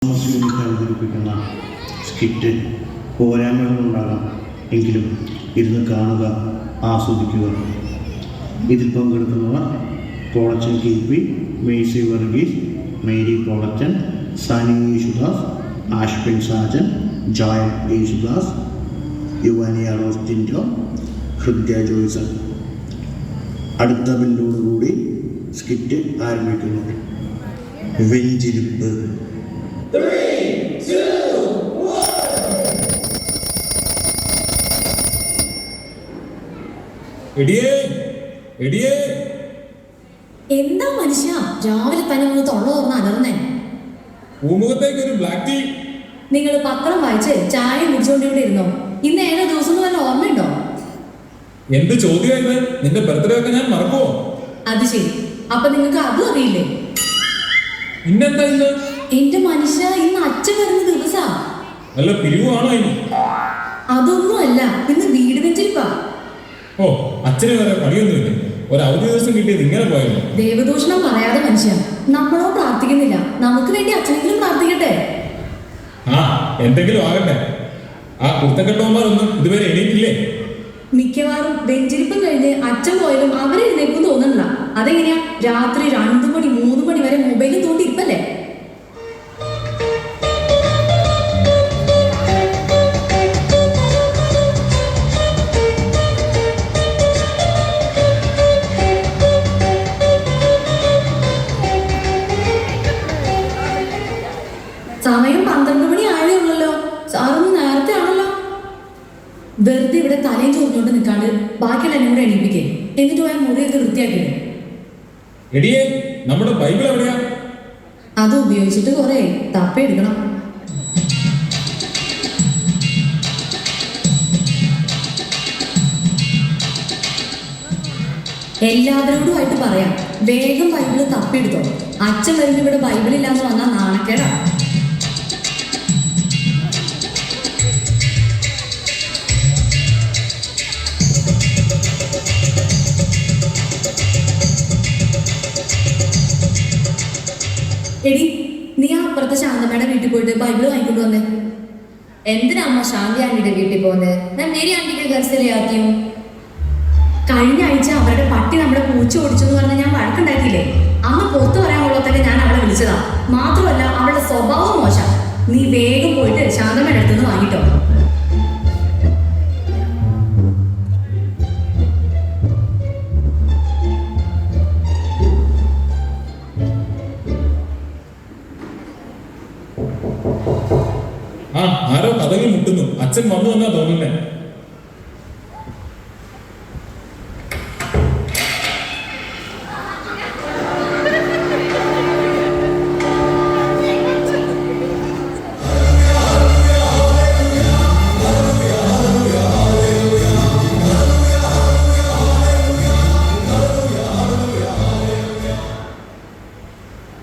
അവതരിപ്പിക്കുന്ന സ്കിറ്റ് പോരായ്മകളുണ്ടാകാം, എങ്കിലും ഇരുന്ന് കാണുക, ആസ്വദിക്കുക. ഇതിൽ പങ്കെടുക്കുന്നവർ Polachan KP, Mercy Varghese, Mary Polachan, സനി യേശുദാസ്, ആഷ്പിൻ സാജൻ, ജോയൽ യേശുദാസ്, യുവാനിയ റോസ് ജിൻഡോ, ഹൃദ്യ ജോയ്സൺ. അടുത്ത ബില്ലോടുകൂടി സ്കിറ്റ് ആരംഭിക്കുന്നു. വെഞ്ചിരിപ്പ്. എന്താ മനുഷ്യ രാവിലെ തന്നെ ഒന്ന് തൊള്ള തുറന്ന് അലർന്നേ? പൂമുഖത്തേക്ക് ഒരു ബ്ലാക്ക് ടീ. നിങ്ങൾ പത്രം വായിച്ച് ചായ കുടിച്ചോണ്ട് ഇവിടെ ഇരുന്നോ? ഇന്ന് ഏതോ ദിവസം വല്ല ഓർമ്മയുണ്ടോ? എന്ത് ചോദ്യമായത്? നിന്റെ ബർത്ത്ഡേ ഒക്കെ ഞാൻ മറക്കുവോ? അത് ശരി, അപ്പൊ നിങ്ങൾക്ക് അതും അറിയില്ലേ? ഇന്നെന്താ ഇന്ന്? എന്റെ മനുഷ്യ, ഇന്ന് അച്ഛൻ വരുന്ന ദിവസാ. നല്ല പിരിവാണോ ഇനി? അതൊന്നും അല്ല, ഇന്ന് വീട് വെഞ്ചിരിപ്പാ. ഓ, അച്ഛന് വേറെ പണിയൊന്നുമില്ല. ഒരു അവധി ദിവസം കിട്ടിയത് ഇങ്ങനെ പോയല്ലോ. ദേവദൂഷണം പറയാതെ മനുഷ്യ, നമ്മളോ പ്രാർത്ഥിക്കുന്നില്ല, നമുക്ക് വേണ്ടി അച്ഛനെങ്കിലും പ്രാർത്ഥിക്കട്ടെ. ആ, എന്തെങ്കിലും ആകട്ടെ. ആ കുർത്തക്കെട്ടവന്മാരൊന്നും ഇതുവരെ എണീറ്റില്ലേ? മിക്കവാറും വെഞ്ചിരിപ്പം കഴിഞ്ഞ് അച്ഛൻ പോയാലും അവരെ എഴുന്നേക്കും തോന്നുന്നില്ല. അതെങ്ങനെയാ? രാത്രി 2 മണി 3 മണി വരെ മൊബൈലിൽ തോണ്ടിരിപ്പല്ലേ? സമയം 12 മണി ആയതേ ഉള്ളല്ലോ. സാറൊന്ന് നേരത്തെ ആണല്ലോ. വെറുതെ ഇവിടെ തലയും ചോദിച്ചോണ്ട് നിൽക്കാണ്ട് ബാക്കിയുള്ള എന്നെ കൂടെ എണീപ്പിക്കേ. എന്നിട്ട് പോയാൽ മുറിയൊക്കെ വൃത്തിയാക്കിയിടും. എടിയേ, നമ്മുടെ ബൈബിൾ എവിടെയാ? അത് ഉപയോഗിച്ചിട്ട് കുറെ തപ്പിയെടുക്കണം. എല്ലാവരോടുമായിട്ട് പറയാം, വേഗം ബൈബിള് തപ്പിയെടുത്തോ. അച്ഛൻ വരുമ്പോൾ ഇവിടെ ബൈബിളില്ലാന്ന് വന്നാൽ നാണക്കേടാ. എടി, നീ ആ അപ്പുറത്തെ ശാന്തമ്മയുടെ വീട്ടിൽ പോയിട്ട് ബൈബിള് വാങ്ങിക്കൊണ്ട് വന്നേ. എന്തിനാ അമ്മ ശാന്തി ആന്റിയുടെ വീട്ടിൽ പോകുന്നത്? ഞാൻ മേരി ആന്റിക്ക് ഗർസലയാക്കിയും. കഴിഞ്ഞ ആഴ്ച അവരുടെ പട്ടി നമ്മുടെ പൂച്ച ഓടിച്ചെന്ന് പറഞ്ഞ് ഞാൻ വഴക്കുണ്ടാക്കിയില്ലേ? അന്ന് പുറത്തു പറയാൻ കൊള്ളത്തൊക്കെ ഞാൻ അവളെ വിളിച്ചതാ. മാത്രമല്ല, അവളുടെ സ്വഭാവം മോശം. നീ വേഗം പോയിട്ട് ശാന്തമ്മയുടെ അടുത്തുനിന്ന് വാങ്ങിട്ടോ. ആ, ആരോ കഥകൾ മുട്ടുന്നു. അച്ഛൻ വന്നു എന്നാ തോന്നുന്നേ.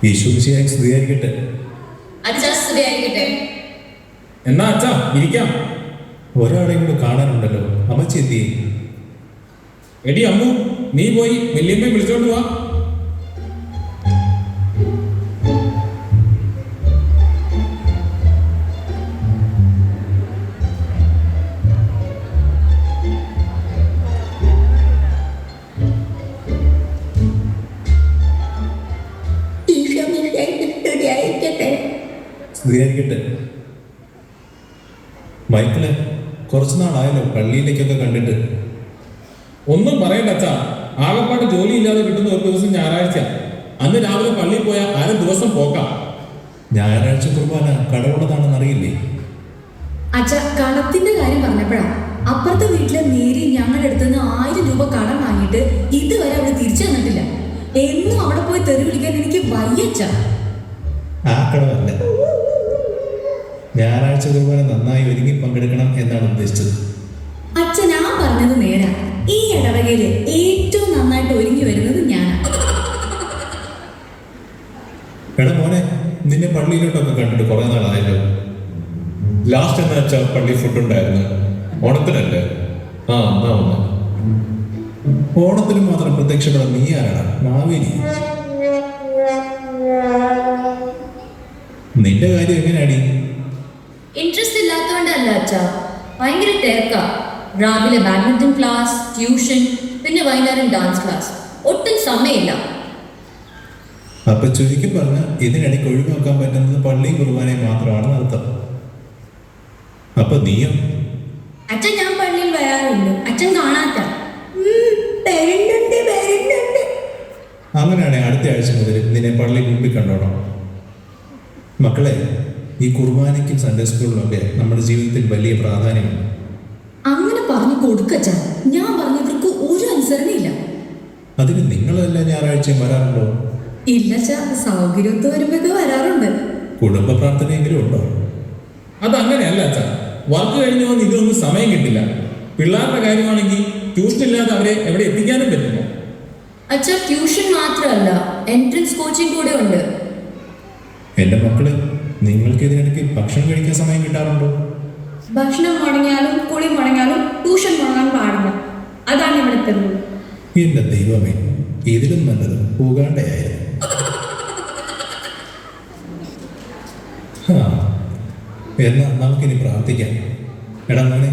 ഈശോമിശിഹായെ സ്തുതിയായിരിക്കട്ടെ. അച്ഛാ സ്തുതിയായിരിക്കട്ടെ. എന്നാ അച്ഛാ ഇരിക്കാം. ഒരാളെയും കൂടെ കാണാനുണ്ടല്ലോ. അമ്മച്ചി എന്തിയെ? എടി അമ്മു, നീ പോയി വല്യമ്മയെ വിളിച്ചോണ്ട് വാ. സ്തുതിയായിരിക്കട്ടെ. മൈക്കിള്, കുറച്ചുനാളായല്ലോ പള്ളിയിലേക്കൊക്കെ കണ്ടിട്ട്. ഒന്നും പറയണ്ട അച്ഛാ, ആകപ്പാട്ട് ജോലി ഇല്ലാതെ കിട്ടുന്ന ഒരു ദിവസം ഞായറാഴ്ച. അന്ന് രാവിലെ പള്ളിയിൽ പോയാൽ അര ദിവസം പോക്കാം. ഞായറാഴ്ച കുർബാന കടവുള്ളതാണെന്ന് അറിയില്ലേ? അച്ഛ, കടത്തിന്റെ കാര്യം പറഞ്ഞപ്പോഴാ അപ്പുറത്തെ വീട്ടിലെ നേരി ഞങ്ങളുടെ അടുത്തുനിന്ന് 1000 രൂപ കടം വാങ്ങിയിട്ട് ഇതുവരെ അവള് തിരിച്ചു തന്നിട്ടില്ല. എന്നും അവിടെ പോയി തെറി വിളിക്കാൻ എനിക്ക് വയ്യച്ച. ആ കടമല്ല, ഞായറാഴ്ച കുർബാന നന്നായി ഒരുങ്ങി പങ്കെടുക്കണം എന്നാണ് ഉദ്ദേശിച്ചത്. അച്ഛൻ, ഞാൻ പറഞ്ഞത് നേരാ. ഈ ഇടവകയില് ഏറ്റവും നന്നായിട്ട് ഒരുങ്ങി വരുന്നത് ഞാനാ. എടാ മോനെ, നിന്നെ പള്ളിയിലോട്ടൊക്കെ കണ്ടിട്ട് കുറെ നാളായല്ലോ. ലാസ്റ്റ് എന്ന് വെച്ചാൽ പള്ളി ഫുഡ് ഉണ്ടായിരുന്നു. ഓണത്തിനല്ലേ? ആ, എന്നാ ഒന്ന് ഓണത്തിന് മാത്രം പ്രത്യക്ഷപ്പെടാൻ നീ ആരാണ്? മാവേലി. നിന്റെ കാര്യം എങ്ങനെയാടി? ഇൻട്രസ്റ്റ് ഇല്ലാത്തതുകൊണ്ടല്ല അച്ഛാ, ഭയങ്കര തിരക്കാ. രാവിലെ ബാഡ്മിന്റൺ ക്ലാസ്, ട്യൂഷൻ, പിന്നെ വൈകുന്നേരം ഡാൻസ് ക്ലാസ്. ഒട്ടും സമയമില്ല. അപ്പൊ ചുരുക്കി പറഞ്ഞ ഇതിനിടയ്ക്ക് ഒഴിവാക്കാൻ പറ്റുന്നത് പള്ളിയും കുർബാനയും മാത്രമാണ് അർത്ഥം. അപ്പൊ നീയോ? അച്ഛൻ ഞാൻ പള്ളിയിൽ വരാറുണ്ട്, അച്ഛൻ കാണാത്ത. അങ്ങനെയാണെങ്കിൽ അടുത്ത ആഴ്ച മുതൽ നിന്നെ പള്ളി മുമ്പിൽ കണ്ടോണം. മക്കളെ, ഈ കുർബാനയ്ക്കും സൺഡേ സ്കൂളിലൊക്കെ നമ്മുടെ ജീവിതത്തിൽ വലിയ പ്രാധാന്യമുണ്ട്. അങ്ങനെ പറഞ്ഞു കൊടുക്കച്ച. ഞാൻ പറഞ്ഞവർക്ക് ഒരു അനുസരണയില്ല. അതിന് നിങ്ങളെല്ലാം ഞായറാഴ്ചയും വരാറുണ്ടോ? ഇല്ലച്ച, സൗകര്യത്ത് വരുമ്പോ വരാറുണ്ട്. കുടുംബ പ്രാർത്ഥനയെങ്കിലും ഉണ്ടോ? അതങ്ങനെയല്ല അച്ഛാ. വർക്ക് കഴിഞ്ഞ് വന്ന് ഇതിനൊന്നും സമയം കിട്ടില്ല. പിള്ളേരുടെ കാര്യമാണെങ്കിൽ ട്യൂഷൻ ഇല്ലാതെ അവരെ എവിടെ എത്തിക്കാനും പറ്റില്ല. അച്ഛാ, ട്യൂഷൻ മാത്രമല്ല, എൻട്രൻസ് കോച്ചിങ് കൂടെ ഉണ്ട്. എൻ്റെ മക്കള്, നിങ്ങൾക്ക് ഇതിനിടയ്ക്ക് ഭക്ഷണം കഴിക്കാൻ സമയം കിട്ടാറുണ്ടോ? ഭക്ഷണം മുടങ്ങിയാലും കുളി മുടങ്ങിയാലും ട്യൂഷൻ മുടങ്ങാൻ പാടില്ല. അതാണ് ഇവിടുത്തെ റൂൾ. എന്റെ ദൈവമേ, ഇതിലും നല്ലത് പോകാണ്ടയായിരുന്നു. എന്നാ നമുക്കിനി പ്രാർത്ഥിക്കാം. എടാ മോനെ,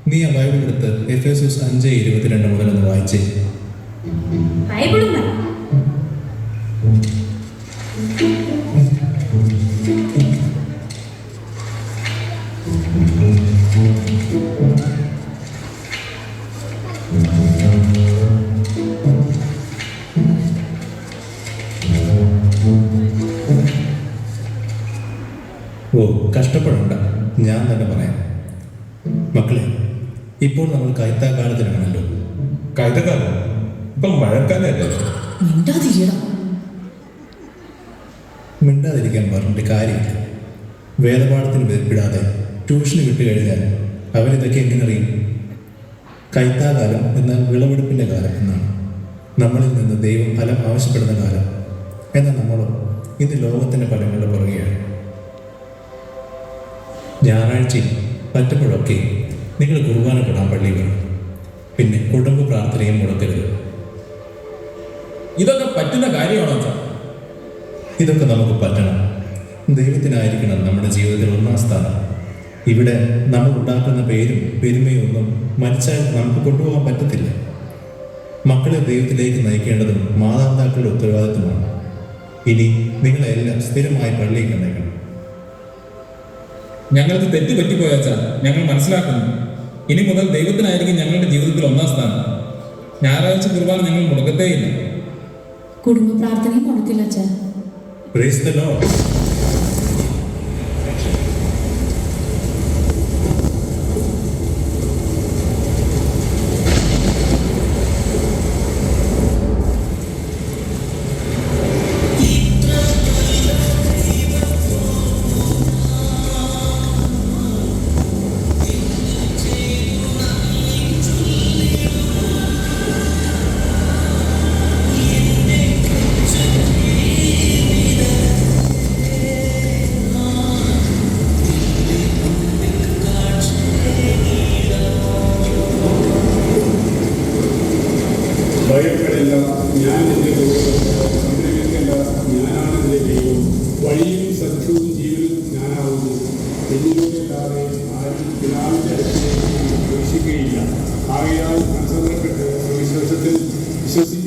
നീ ആ ബൈബിൾ എടുത്ത് എഫേസ്യസ് 5:22 മുതലൊന്ന് വായിച്ചേ. ബൈബിളും വേണം. ഓ, കഷ്ടപ്പെടണ്ട, ഞാൻ തന്നെ പറയാം. മക്കളെ, ഇപ്പോൾ നമ്മൾ കൈത്താക്കാലത്തിലാണല്ലോ. കൈതക്കാലം ഇപ്പം മഴക്കാലല്ലേ? മിണ്ടാതിരിയടാ. മിണ്ടാതിരിക്കാൻ പറഞ്ഞിട്ട് കാര്യമില്ല. വേദപാഠത്തിന് വേർപ്പിടാതെ ട്യൂഷന് വിട്ടു കഴിഞ്ഞാൽ അവരിതൊക്കെ എങ്ങനെ അറിയും? കൈത്താകാലം എന്നാൽ വിളവെടുപ്പിൻ്റെ കാലം എന്നാണ്. നമ്മളിൽ നിന്ന് ദൈവം ഫലം ആവശ്യപ്പെടുന്ന കാലം. എന്നാൽ നമ്മളോ ഇന്ന് ലോകത്തിൻ്റെ ഫലങ്ങളുടെ പുറകെയാണ്. ഞായറാഴ്ചയിൽ പറ്റുമ്പോഴൊക്കെ നിങ്ങൾ കുർബാന പെടാൻ പള്ളിയിൽ വേണം. പിന്നെ കുടുംബ പ്രാർത്ഥനയും മുടക്കരുത്. ഇതൊക്കെ പറ്റുന്ന കാര്യമാണോ അച്ഛാ? ഇതൊക്കെ നമുക്ക് പറ്റണം. ദൈവത്തിനായിരിക്കണം നമ്മുടെ ജീവിതത്തിൽ ഒന്നാം സ്ഥാനം. ഇവിടെ നമ്മൾ ഉണ്ടാക്കുന്ന പേരും പെരുമയും ഒന്നും മരിച്ചാൽ നമുക്ക് കൊണ്ടുപോകാൻ പറ്റത്തില്ല. മക്കളെ ദൈവത്തിലേക്ക് നയിക്കേണ്ടതും മാതാപിതാക്കളുടെ ഉത്തരവാദിത്വമാണ്. ഇനി നിങ്ങളെല്ലാം സ്ഥിരമായി പള്ളിയിൽ കണ്ടേക്കണം. ഞങ്ങൾക്ക് തെറ്റ് പറ്റിപ്പോയച്ചാ ഞങ്ങൾ മനസ്സിലാക്കുന്നു. ഇനി മുതൽ ദൈവത്തിനായിരിക്കും ഞങ്ങളുടെ ജീവിതത്തിൽ ഒന്നാം സ്ഥാനം. ഞായറാഴ്ച കുർബാന ഞങ്ങൾ മുടക്കത്തേയില്ല. കുടുംബ പ്രാർത്ഥനയും മുടക്കില്ല അച്ഛാ. Praise the Lord. ഭയപ്പെടില്ല, ഞാൻ നിന്റെ ദൈവം. സംരക്ഷിക്കേണ്ട, ഞാനാണ് നിന്റെ ദൈവം. വഴിയും സത്യവും ജീവനും ഞാനാവുന്നു. എന്നിലൂടെയല്ലാതെ ആരും പിതാവിന്റെ അടുത്തേക്ക് പ്രവേശിക്കുകയില്ല. ആകയാൽ മനസ്സറിയപ്പെട്ട് വിശ്വാസത്തിൽ വിശ്വസിച്ച്